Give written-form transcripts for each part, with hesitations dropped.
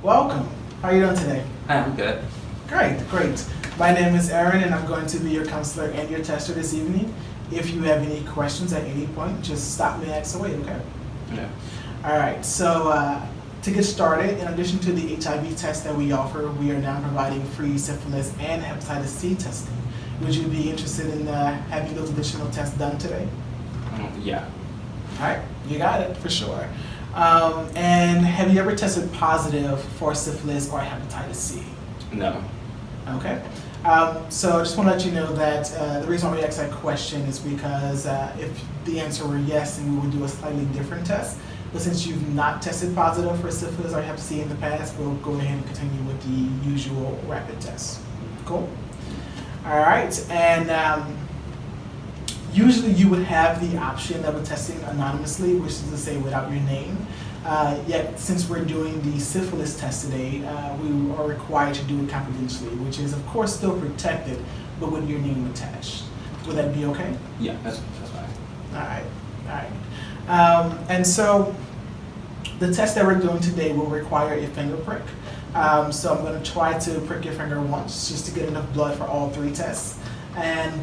Welcome. How are you doing today? Hi, I'm good. Great. My name is Aaron, and I'm going to be your counselor and your tester this evening. If you have any questions at any point, just stop me and ask away, okay? Yeah. All right, so to get started, in addition to the HIV test that we offer, we are now providing free syphilis and hepatitis C testing. Would you be interested in having those additional tests done today? Yeah. All right, you got it, for sure. And have you ever tested positive for syphilis or hepatitis C? No. Okay. So I just want to let you know that the reason why we asked that question is because if the answer were yes, then we would do a slightly different test. But since you've not tested positive for syphilis or hep C in the past, we'll go ahead and continue with the usual rapid test. Cool? All right. And usually you would have the option of testing anonymously, which is to say without your name. Yet, since we're doing the syphilis test today, we are required to do it confidentially, which is, of course, still protected, but with your name attached. Would that be okay? Yeah, that's fine. All right. And so, the test that we're doing today will require a finger prick. So I'm going to try to prick your finger once, just to get enough blood for all three tests. And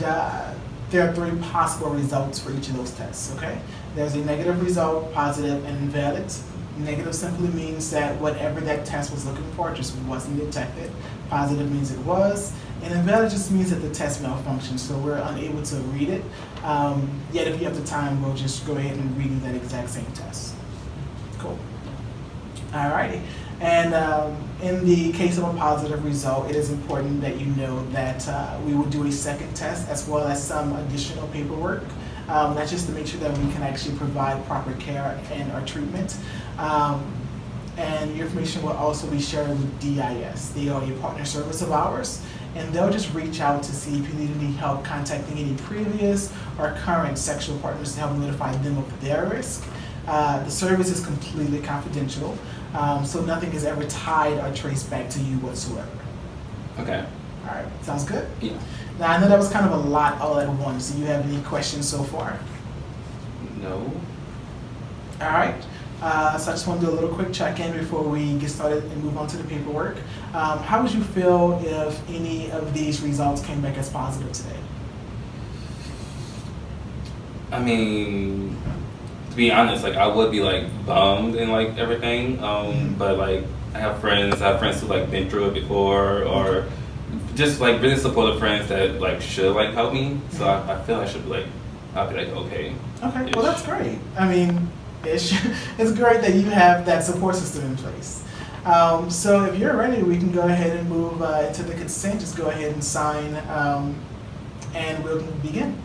there are three possible results for each of those tests, okay? There's a negative result, positive, and invalid. Negative simply means that whatever that test was looking for just wasn't detected. Positive means it was. And invalid just means that the test malfunctioned, so we're unable to read it. Yet if you have the time, we'll just go ahead and redo that exact same test. Cool. Alrighty. And in the case of a positive result, it is important that you know that we will do a second test as well as some additional paperwork. That's just to make sure that we can actually provide proper care and our treatment. And your information will also be shared with DIS. They are a partner service of ours, and they'll just reach out to see if you need any help contacting any previous or current sexual partners to help notify them of their risk. The service is completely confidential, so nothing is ever tied or traced back to you whatsoever. Okay. All right, sounds good? Yeah. Now, I know that was kind of a lot all at once. Do you have any questions so far? No. All right. So I just want to do a little quick check-in before we get started and move on to the paperwork. How would you feel if any of these results came back as positive today? I mean, to be honest, like I would be like bummed and like everything. But like I have friends who like been through it before, or just like really supportive friends that like should like help me. So I feel I should be like, I'll be like okay. Okay, well that's great. I mean, it's great that you have that support system in place. So if you're ready, we can go ahead and move into the consent. Just go ahead and sign, and we'll begin.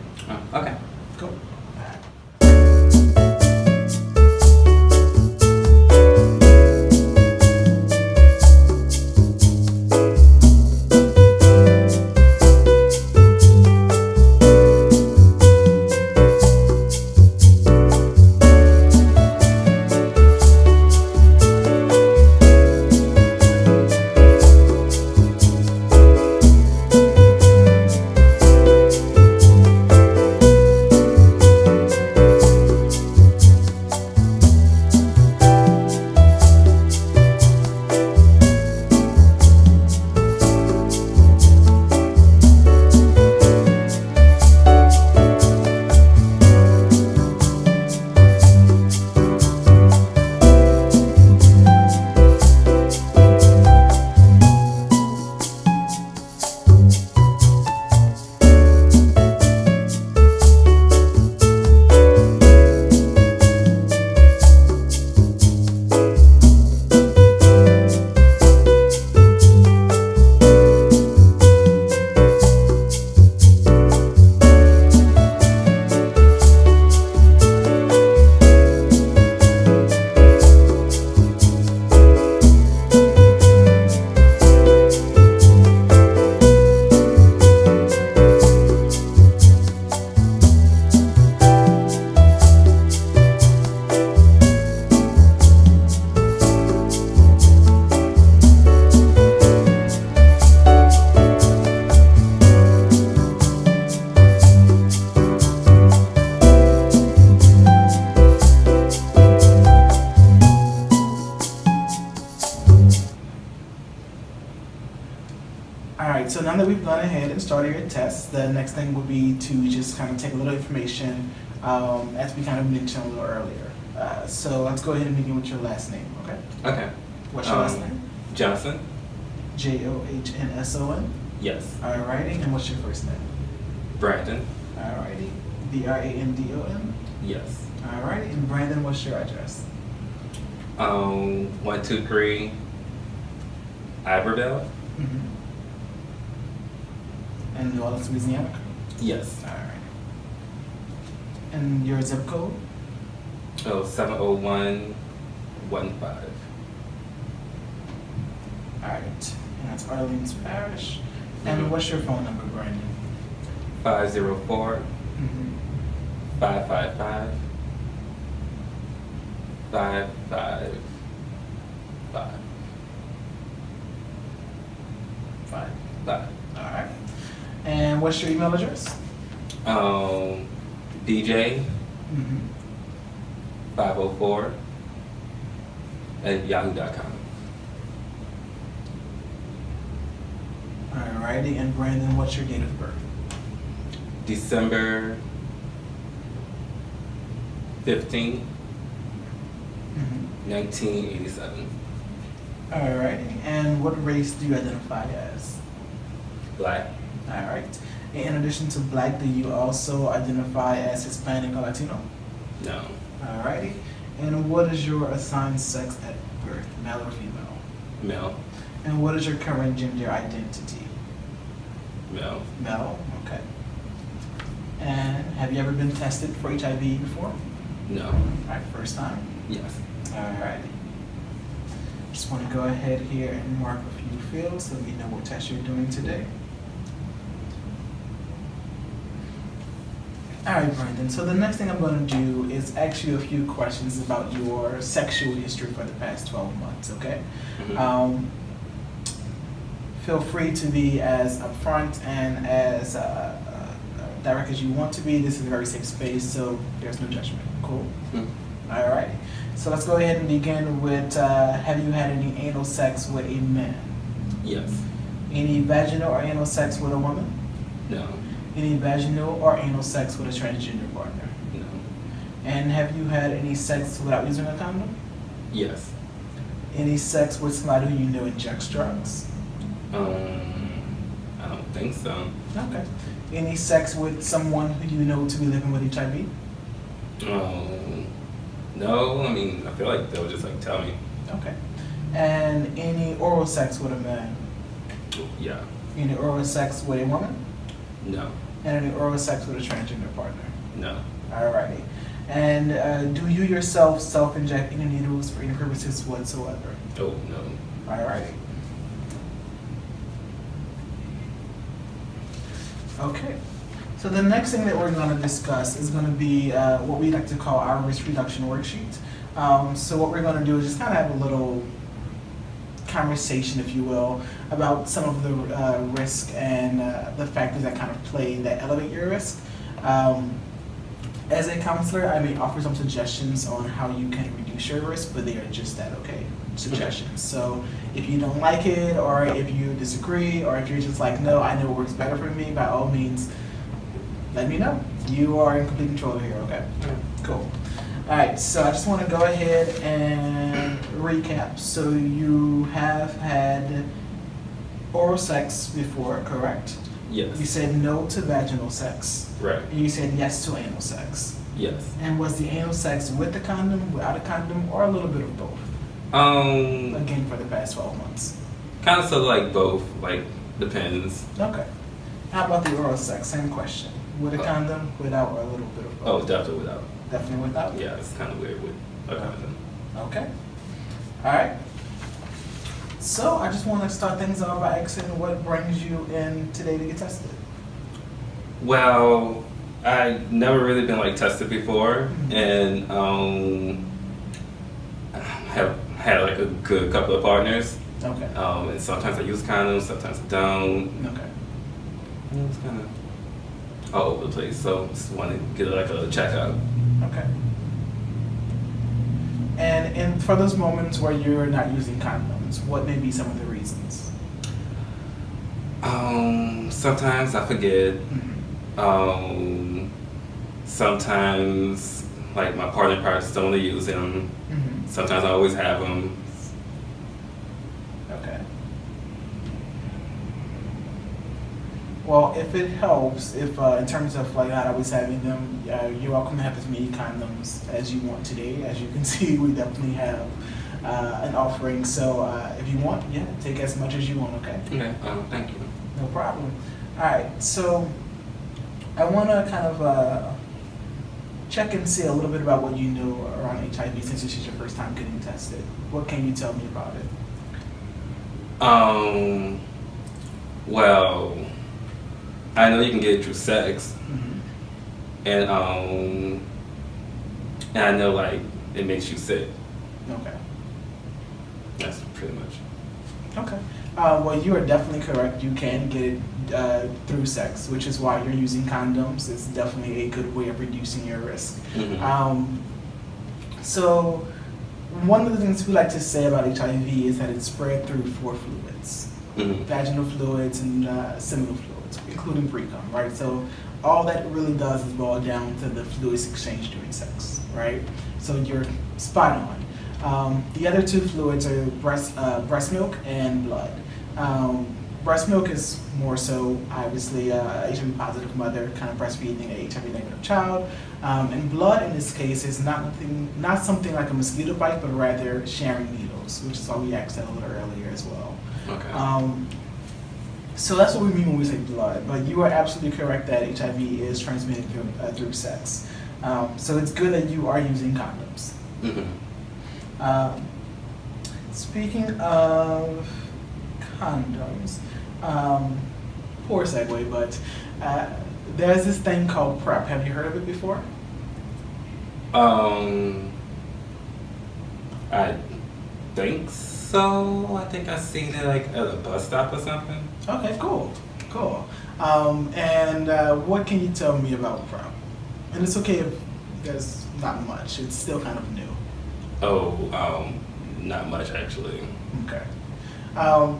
Okay. Cool. we've gone ahead and started your test, the next thing would be to just kind of take a little information, as we kind of mentioned a little earlier. So let's go ahead and begin with your last name, okay? Okay. What's your last name? Johnson. Johnsson? Yes. Alrighty, and what's your first name? Brandon. Alrighty, Brandon? Yes. Alrighty, and Brandon, what's your address? 123 Iberville. Mm-hmm. And New Orleans, Louisiana? Yes. Alright. And your zip code? 70115. Alright, and that's Orleans Parish. And Mhm. what's your phone number, Brandon? 504 Mm-hmm. 555 555. 5. Alright. And what's your email address? DJ Mm-hmm. 504 at yahoo.com. Alrighty, and Brandon, what's your date of birth? December 15, Mm-hmm. 1987. Alrighty, and what race do you identify as? Black. Alright. In addition to black, do you also identify as Hispanic or Latino? No. Alrighty. And what is your assigned sex at birth, male or female? Male. And what is your current gender identity? Male. Male, okay. And have you ever been tested for HIV before? No. Alright, first time? Yes. Alrighty. Just want to go ahead here and mark a few fields so we know what test you're doing today. Alright, Brandon, so the next thing I'm going to do is ask you a few questions about your sexual history for the past 12 months, okay? Mhm. Feel free to be as upfront and as direct as you want to be. This is a very safe space, so there's no judgment. Cool? Mhm. Alright, so let's go ahead and begin with, have you had any anal sex with a man? Yes. Any vaginal or anal sex with a woman? No. Any vaginal or anal sex with a transgender partner? No. And have you had any sex without using a condom? Yes. Any sex with somebody who you know injects drugs? I don't think so. Okay. Any sex with someone who you know to be living with HIV? No. I mean, I feel like they'll just like tell me. Okay. And any oral sex with a man? Yeah. Any oral sex with a woman? No. And any oral sex with a transgender partner? No. Alrighty. And do you yourself self-inject any needles for any purposes whatsoever? Oh, no. Alrighty. Okay. So the next thing that we're going to discuss is going to be what we like to call our risk reduction worksheet. So what we're going to do is just kind of have a little conversation, if you will, about some of the risk and the factors that kind of play that elevate your risk. As a counselor, I may offer some suggestions on how you can reduce your risk, but they are just that, okay? Suggestions. So if you don't like it, or if you disagree, or if you're just like, no, I know what works better for me, by all means, let me know. You are in complete control here, okay? Cool. All right, so I just want to go ahead and recap. So you have had oral sex before, correct? Yes. You said no to vaginal sex. Right. And you said yes to anal sex. Yes. And was the anal sex with the condom, without a condom, or a little bit of both? Kind Again, for the past 12 months. of sort of like both, like depends. Okay. How about the oral sex? Same question. With a condom, without, or a little bit of Oh, both? definitely without. Definitely without? Yeah, it's kind of weird with a condom. Okay. All right. So I just want to start things off by asking what brings you in today to get tested? Well, I never really been like tested before, Mhm. and have had like a good couple of partners. Okay. And sometimes I use condoms, sometimes I don't. Okay. It's kind of all over the place. So just want to get like a checkup. Okay. And for those moments where you're not using condoms, what may be some of the reasons? Sometimes I forget. Mm-hmm. Sometimes, like, my partner probably don't want to use them. Mm-hmm. Sometimes I always have them. Okay. Well, if it helps, if in terms of like not always having them, you're welcome to have as many condoms as you want today. As you can see, we definitely have an offering. So if you want, yeah, take as much as you want. Okay. Okay. Thank you. No problem. All right. So I want to kind of check and see a little bit about what you know around HIV since this is your first time getting tested. What can you tell me about it? Well, I know you can get it through sex, Mm-hmm. and I know like it makes you sick. Okay. That's pretty much. Okay. Well, you are definitely correct. You can get it through sex, which is why you're using condoms. It's definitely a good way of reducing your risk. Mm-hmm. So, one of the things we like to say about HIV is that it's spread through 4 fluids: Mm-hmm. vaginal fluids and seminal fluids, including precum, right? So, all that really does is boil down to the fluids exchanged during sex, right? So, you're spot on. The other 2 fluids are breast milk and blood. Breast milk is more so, obviously, HIV positive mother kind of breastfeeding a HIV negative child. And blood in this case is not something like a mosquito bite, but rather sharing needles, which is why we asked that a little earlier as well. Okay. So that's what we mean when we say blood. But you are absolutely correct that HIV is transmitted through sex. So it's good that you are using condoms. Mm-hmm. Speaking of condoms, poor segue, but there's this thing called PrEP. Have you heard of it before? I think so. I think I seen it like at a bus stop or something. Okay, cool. And what can you tell me about PrEP? And it's okay if there's not much. It's still kind of new. Oh, not much actually. Okay.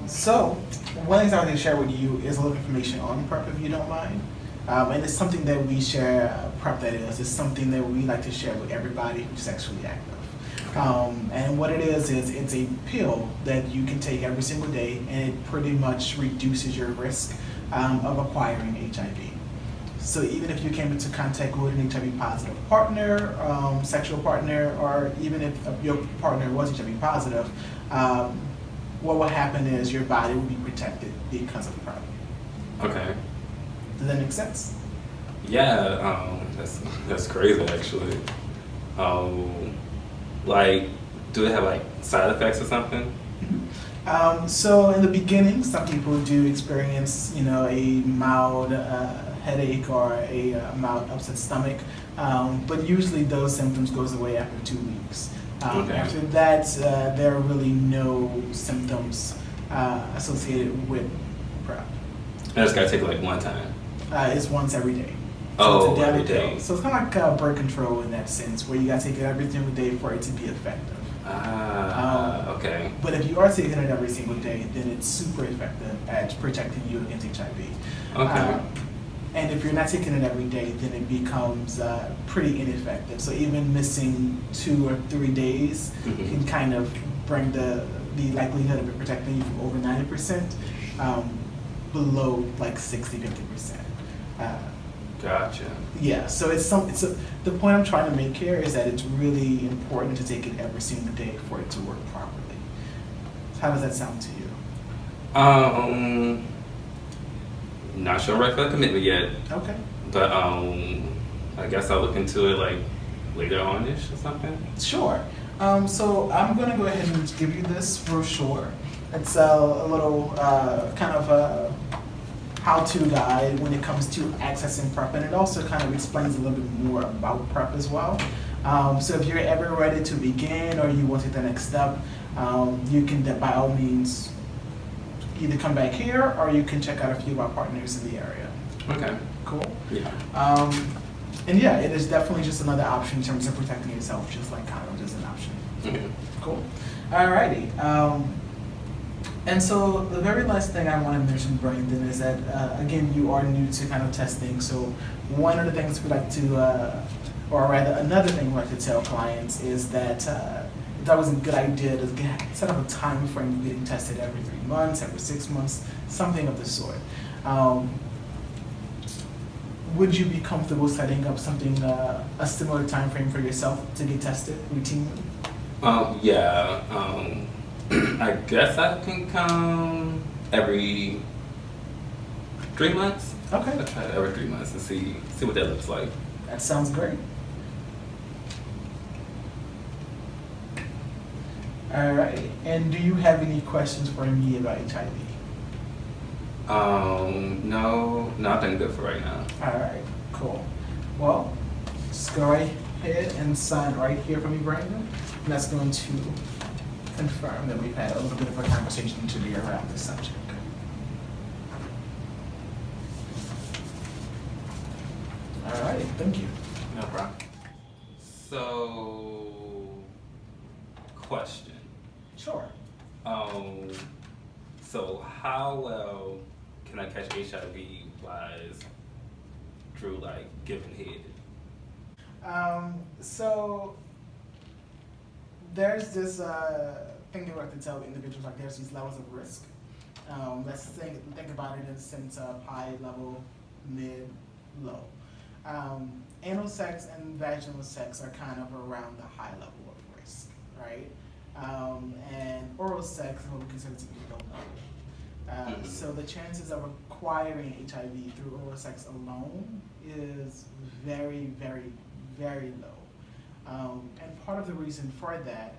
So, one thing I want to share with you is a little information on PrEP, if you don't mind. And it's something that we share, PrEP that is, it's something that we like to share with everybody who's sexually active. And what it is it's a pill that you can take every single day, and it pretty much reduces your risk of acquiring HIV. So even if you came into contact with an HIV positive partner, sexual partner, or even if your partner was HIV positive, what will happen is your body will be protected because of PrEP. Okay. Does that make sense? Yeah, that's crazy actually. Like, do they have like side effects or something? So in the beginning, some people do experience, a mild headache or a mild upset stomach, but usually those symptoms goes away after 2 weeks. Okay. After that, there are really no symptoms associated with PrEP. I just gotta take it like one time. It's once every day. Oh, it's a daily every day. pill. So it's kind of like birth control in that sense, where you gotta take it every single day for it to be effective. Okay. But if you are taking it every single day, then it's super effective at protecting you against HIV. Okay. And if you're not taking it every day, then it becomes pretty ineffective. So even missing 2 or 3 days Mhm. can kind of bring the likelihood of it protecting you from over 90% below like 60-50%. Gotcha. Yeah, so the point I'm trying to make here is that it's really important to take it every single day for it to work properly. How does that sound to you? Not sure I'm ready for the commitment yet, Okay. but I guess I'll look into it like later on-ish or something. Sure. So I'm going to go ahead and give you this brochure. It's a little kind of a how-to guide when it comes to accessing PrEP, and it also kind of explains a little bit more about PrEP as well. So if you're ever ready to begin or you want to take the next step, you can, by all means, either come back here or you can check out a few of our partners in the area. Okay. Cool. Yeah. And yeah, it is definitely just another option in terms of protecting yourself, just like condoms is an option. Okay. Cool. Alrighty. And so the very last thing I want to mention, Brandon, is that again, you are new to kind of testing. So one of the things we like to, or rather, another thing we like to tell clients is that it's always a good idea to set up a time frame of getting tested every 3 months, every 6 months, something of the sort. Would you be comfortable setting up something, a similar time frame for yourself to get tested routinely? Yeah. I guess I can come every 3 months. Okay. I'll try it every 3 months and see what that looks like. That sounds great. All right. And do you have any questions for me about HIV? No, nothing good for right now. All right. Cool. Well, just go right ahead and sign right here for me, Brandon. And that's going to confirm that we've had a little bit of a conversation today around this subject. All right. Thank you. No problem. So, question. Sure. So how well can I catch HIV wise through like giving head? So there's this thing that we like to tell individuals, like there's these levels of risk. Let's think about it in the sense of high level, mid, low. Anal sex and vaginal sex are kind of around the high level of risk, right? And oral sex is what we consider to be low level. So the chances of acquiring HIV through oral sex alone is very, very, very low. And part of the reason for that,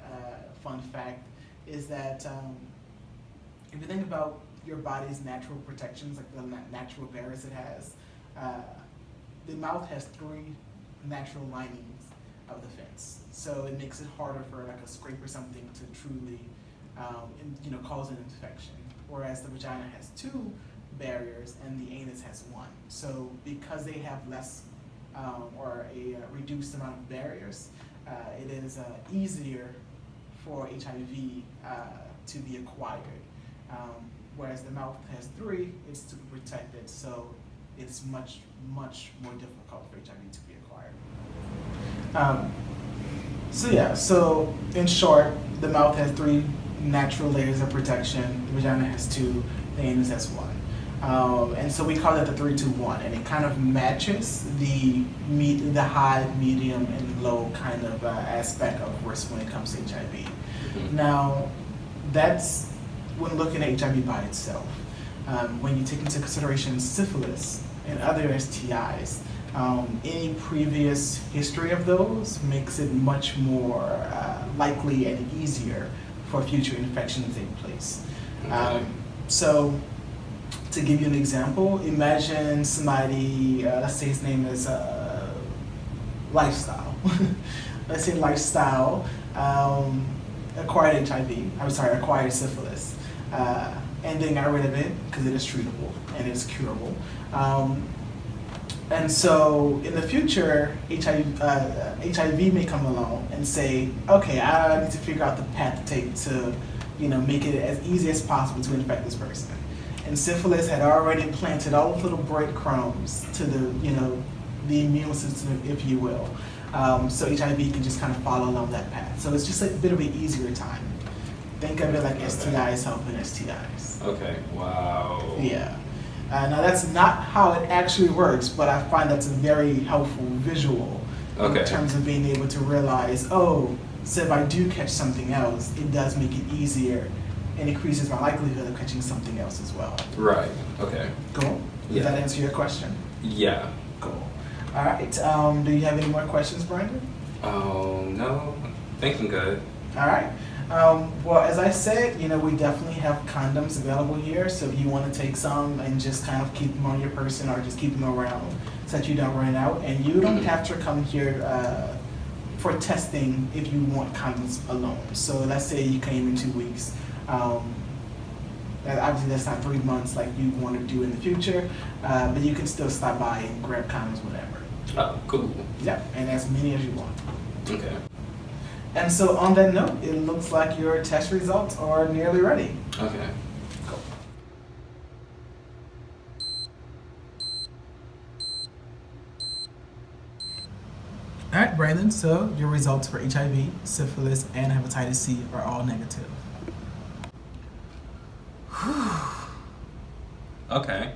fun fact, is that if you think about your body's natural protections, like the natural barriers it has, the mouth has 3 natural linings of the fence. So it makes it harder for like a scrape or something to truly, cause an infection. Whereas the vagina has 2 barriers and the anus has 1. So because they have less or a reduced amount of barriers, it is easier for HIV to be acquired. Whereas the mouth has 3, it's to be protected, so it's much, much more difficult for HIV to be acquired. So in short, the mouth has 3 natural layers of protection, the vagina has 2, the anus has 1. And so we call it the 3-2-1, and it kind of matches the high, medium, and low kind of aspect of risk when it comes to HIV. Mm-hmm. Now, that's when looking at HIV by itself. When you take into consideration syphilis and other STIs, any previous history of those makes it much more likely and easier for future infection to take place. So, to give you an example, imagine somebody, let's say his name is Lifestyle. Let's say Lifestyle acquired syphilis, and then got rid of it because it is treatable and it's curable. And so in the future, HIV may come along and say, okay, I need to figure out the path to take to, make it as easy as possible to infect this person. And syphilis had already planted all the little breadcrumbs to the immune system, if you will. So HIV can just kind of follow along that path. So it's just a bit of an easier time. Think of it like STIs helping STIs. Okay, wow. Yeah. Now that's not how it actually works, but I find that's a very helpful visual in terms of being able to realize, so if I do catch something else, it does make it easier and increases my likelihood of catching something else as well. Right, okay. Cool. Does that answer your question? Yeah. Cool. All right. Do you have any more questions, Brandon? No. I think I'm good. All right. Well, as I said, we definitely have condoms available here. So if you want to take some and just kind of keep them on your person or just keep them around so that you don't run out. And you don't have to come here for testing if you want condoms alone. So let's say you came in 2 weeks. Obviously, that's not 3 months like you want to do in the future, but you can still stop by and grab condoms whenever. Oh, cool. Yeah, and as many as you want. Okay. And so on that note, it looks like your test results are nearly ready. Okay. All right, Brandon, so your results for HIV, syphilis, and hepatitis C are all negative. Okay.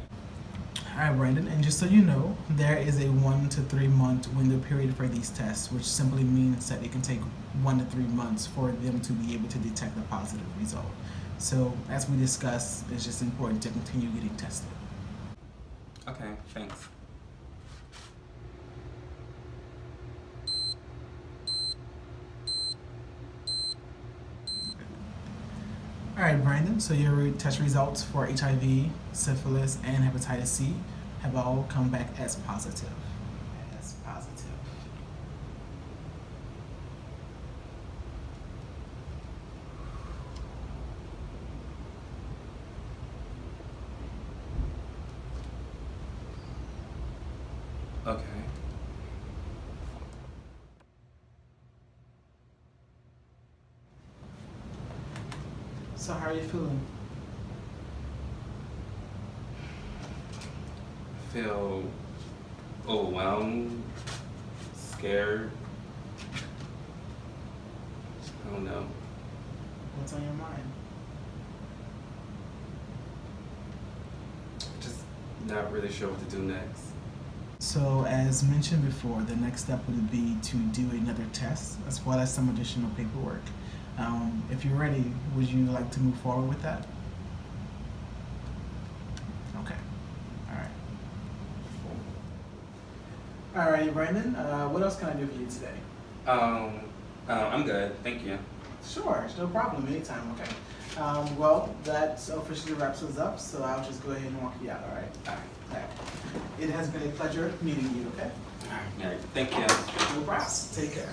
All right, Brandon, and just so you know, there is a 1 to 3 month window period for these tests, which simply means that it can take 1 to 3 months for them to be able to detect a positive result. So, as we discussed, it's just important to continue getting tested. Okay, thanks. All right, Brandon, so your test results for HIV, syphilis, and hepatitis C have all come back as positive. As positive. Okay. So, how are you feeling? I feel overwhelmed, scared. I don't know. What's on your mind? Just not really sure what to do next. So, as mentioned before, the next step would be to do another test as well as some additional paperwork. If you're ready, would you like to move forward with that? Okay. All right. All right, Brandon. What else can I do for you today? I'm good. Thank you. Sure, no problem. Anytime. Okay. Well, that officially wraps us up. So I'll just go ahead and walk you out. All right. All right. All right. It has been a pleasure meeting you. Okay. All right. Thank you. No problem. Take care.